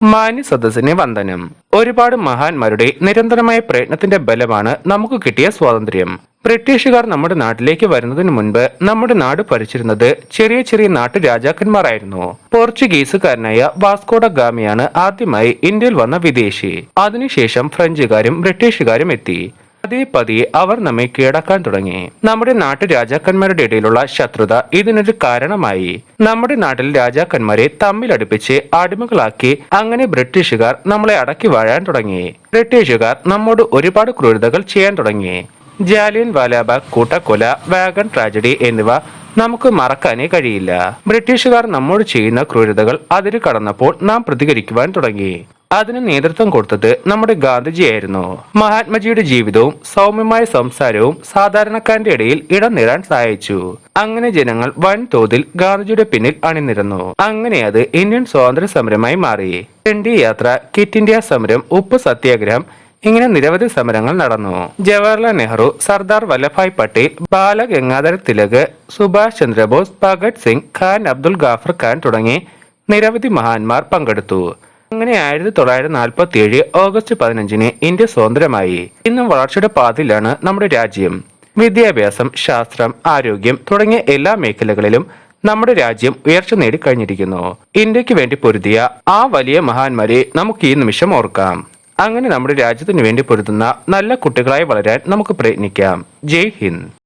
മാന്യ സദസ്സിന് വന്ദനം. ഒരുപാട് മഹാന്മാരുടെ നിരന്തരമായ പ്രയത്നത്തിന്റെ ബലമാണ് നമുക്ക് കിട്ടിയ സ്വാതന്ത്ര്യം. ബ്രിട്ടീഷുകാർ നമ്മുടെ നാട്ടിലേക്ക് വരുന്നതിന് മുൻപ് നമ്മുടെ നാട് ഭരിച്ചിരുന്നത് ചെറിയ ചെറിയ നാട്ടു രാജാക്കന്മാരായിരുന്നു. പോർച്ചുഗീസുകാരനായ വാസ്കോഡ ഗാമയാണ് ആദ്യമായി ഇന്ത്യയിൽ വന്ന വിദേശി. അതിനുശേഷം ഫ്രഞ്ചുകാരും ബ്രിട്ടീഷുകാരും എത്തി. പതിയെ അവർ നമ്മെ കീഴടക്കാൻ തുടങ്ങി. നമ്മുടെ നാട്ടു രാജാക്കന്മാരുടെ ഇടയിലുള്ള ശത്രുത ഇതിനൊരു കാരണമായി. നമ്മുടെ നാട്ടിൽ രാജാക്കന്മാരെ തമ്മിലടുപ്പിച്ച് അടിമകളാക്കി. അങ്ങനെ ബ്രിട്ടീഷുകാർ നമ്മളെ അടക്കി വാഴാൻ തുടങ്ങി. ബ്രിട്ടീഷുകാർ നമ്മോട് ഒരുപാട് ക്രൂരതകൾ ചെയ്യാൻ തുടങ്ങി. ജാലിയൻ വാലാബാഗ് കൂട്ടക്കൊല, വാഗൺ ട്രാജഡി എന്നിവ നമുക്ക് മറക്കാനേ കഴിയില്ല. ബ്രിട്ടീഷുകാർ നമ്മോട് ചെയ്യുന്ന ക്രൂരതകൾ അതിര് കടന്നപ്പോൾ നാം പ്രതികരിക്കുവാൻ തുടങ്ങി. അതിന് നേതൃത്വം കൊടുത്തത് നമ്മുടെ ഗാന്ധിജിയായിരുന്നു. മഹാത്മജിയുടെ ജീവിതവും സൗമ്യമായ സംസാരവും സാധാരണക്കാരന്റെ ഇടയിൽ ഇടം നേടാൻ സഹായിച്ചു. അങ്ങനെ ജനങ്ങൾ വൻതോതിൽ ഗാന്ധിജിയുടെ പിന്നിൽ അണിനിരന്നു. അങ്ങനെ അത് ഇന്ത്യൻ സ്വാതന്ത്ര്യ സമരമായി മാറി. ദണ്ഡി യാത്ര, ക്വിറ്റ് ഇന്ത്യ സമരം, ഉപ്പ് സത്യാഗ്രഹം, ഇങ്ങനെ നിരവധി സമരങ്ങൾ നടന്നു. ജവഹർലാൽ നെഹ്റു, സർദാർ വല്ലഭായ് പട്ടേൽ, ബാലഗംഗാധര തിലക്, സുഭാഷ് ചന്ദ്രബോസ്, ഭഗത് സിംഗ്, ഖാൻ അബ്ദുൽ ഗാഫർ ഖാൻ തുടങ്ങി നിരവധി മഹാന്മാർ പങ്കെടുത്തു. അങ്ങനെ 1947 ഓഗസ്റ്റ് 15 ഇന്ത്യ സ്വതന്ത്രമായി. ഇന്നും വളർച്ചയുടെ പാതയിലാണ് നമ്മുടെ രാജ്യം. വിദ്യാഭ്യാസം, ശാസ്ത്രം, ആരോഗ്യം തുടങ്ങിയ എല്ലാ മേഖലകളിലും നമ്മുടെ രാജ്യം ഉയർച്ച നേടിക്കഴിഞ്ഞിരിക്കുന്നു. ഇന്ത്യക്ക് വേണ്ടി പൊരുതിയ ആ വലിയ മഹാന്മാരെ നമുക്ക് ഈ നിമിഷം ഓർക്കാം. അങ്ങനെ നമ്മുടെ രാജ്യത്തിന് വേണ്ടി പൊരുതുന്ന നല്ല കുട്ടികളായി വളരാൻ നമുക്ക് പ്രയത്നിക്കാം. ജയ് ഹിന്ദ്.